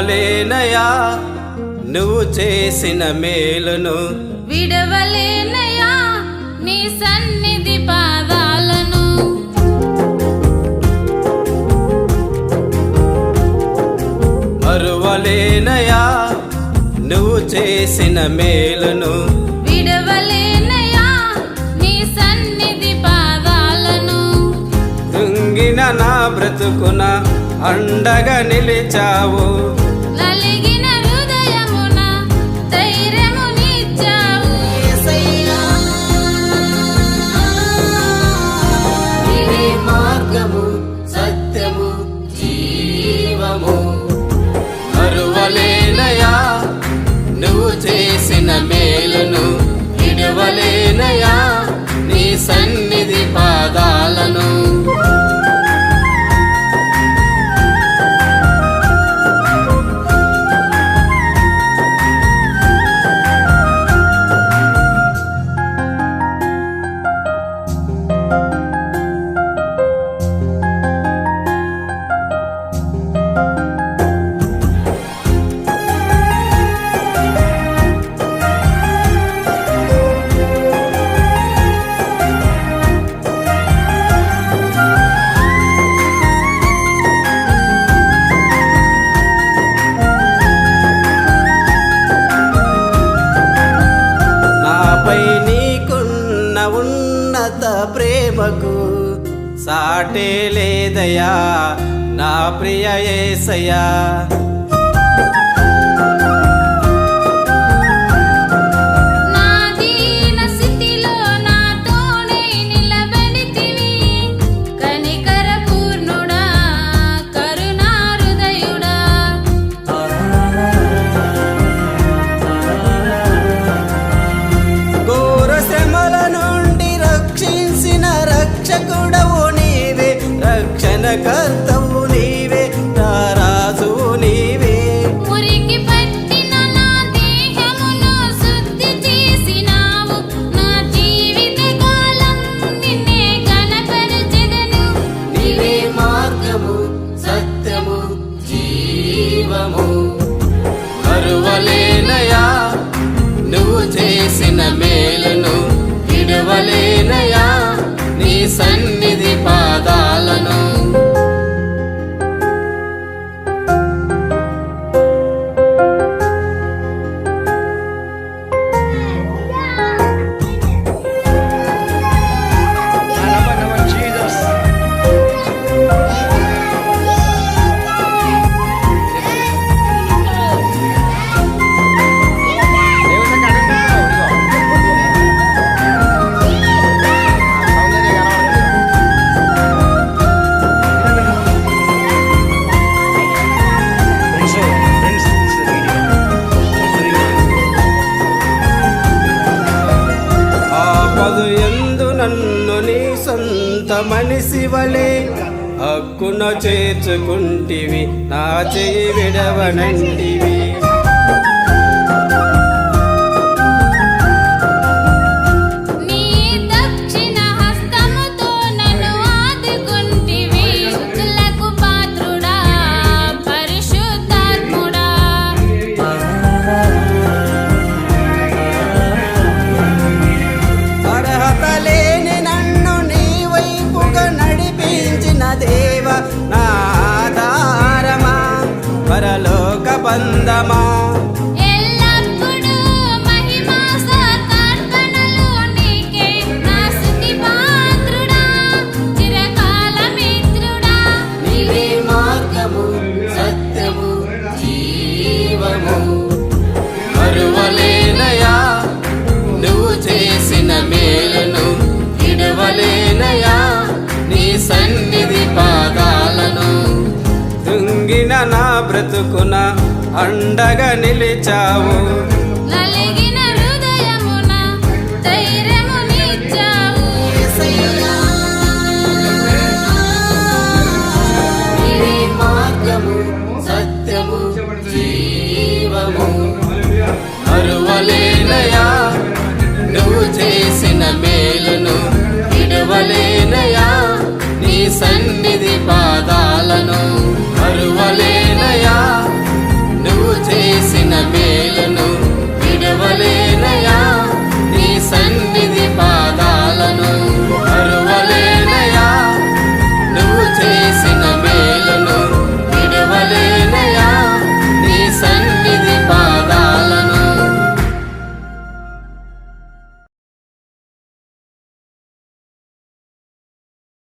మరువలేనయా నువ్వు చేసిన మేలును, విడవలేనయా నీ సన్నిధి పాదాలను. మరువలేనయా నువ్వు చేసిన మేలును, విడవలేనయా నీ సన్నిధి పాదాలను. కృంగిన నా బ్రతుకున అండగా నిలిచావు, నలిగిన హృదయమున ధైర్యమునిచ్చావు. నీవే మార్గము సత్యము జీవము. మరువలేనయా నువ్వు చేసిన మేలును, విడవలేనయా నీ సన్నిధి పాదాలను. నాపై నీకున్న ఉన్నత ప్రేమకు సాటే లేదయా నా ప్రియ యేసయ్యా. నా దీన స్థితిలో నాతోనే నిలబడితివి, కనికర పూర్ణుడా కరుణా హృదయుడా. ఘోర శ్రమల నుండి రక్షించిన రక్షకుడవు నీవే, రక్షణకర్తవు నీవే, రారాజువు నీవే. మురికి పట్టిన నా దేహమును శుద్ధి చేసినావు, నా జీవిత కాలం నిన్నే ఘనపరచెదను. నీవే మార్గము సత్యము జీవము. మరువలేనయా నువ్వు చేసిన మేలును, విడవలేనయా నీ సన్నిధి పాదాలను. ఆపదు యందు నన్ను నీ సొంత మనిషి వలె హక్కున చేర్చుకుంటివి, నా చెయ్యి విడవనంటివి. నీ దక్షిణ హస్తముతో నన్ను ఆదుకుంటివి, స్తుతులకు పాత్రుడా పరిశుద్ధాత్ముడా. అర్హత లేని నన్ను నీ వైపుగా నడిపించిన దేవ, నా ఆధారమా పరలోక బంధమా. ఎల్లప్పుడూ మహిమా స్తోత్రార్పణలు నీకే, నా స్తుతి పాత్రుడా చిరకాల మిత్రుడా. నీవే మార్గము సత్యము జీవము. మరువలేనయా నువ్వు చేసిన మేలును, విడవలేనయా నీ సన్నిధి పాదాలను. కృంగిన నా బ్రతుకున అండగా నిలిచావు,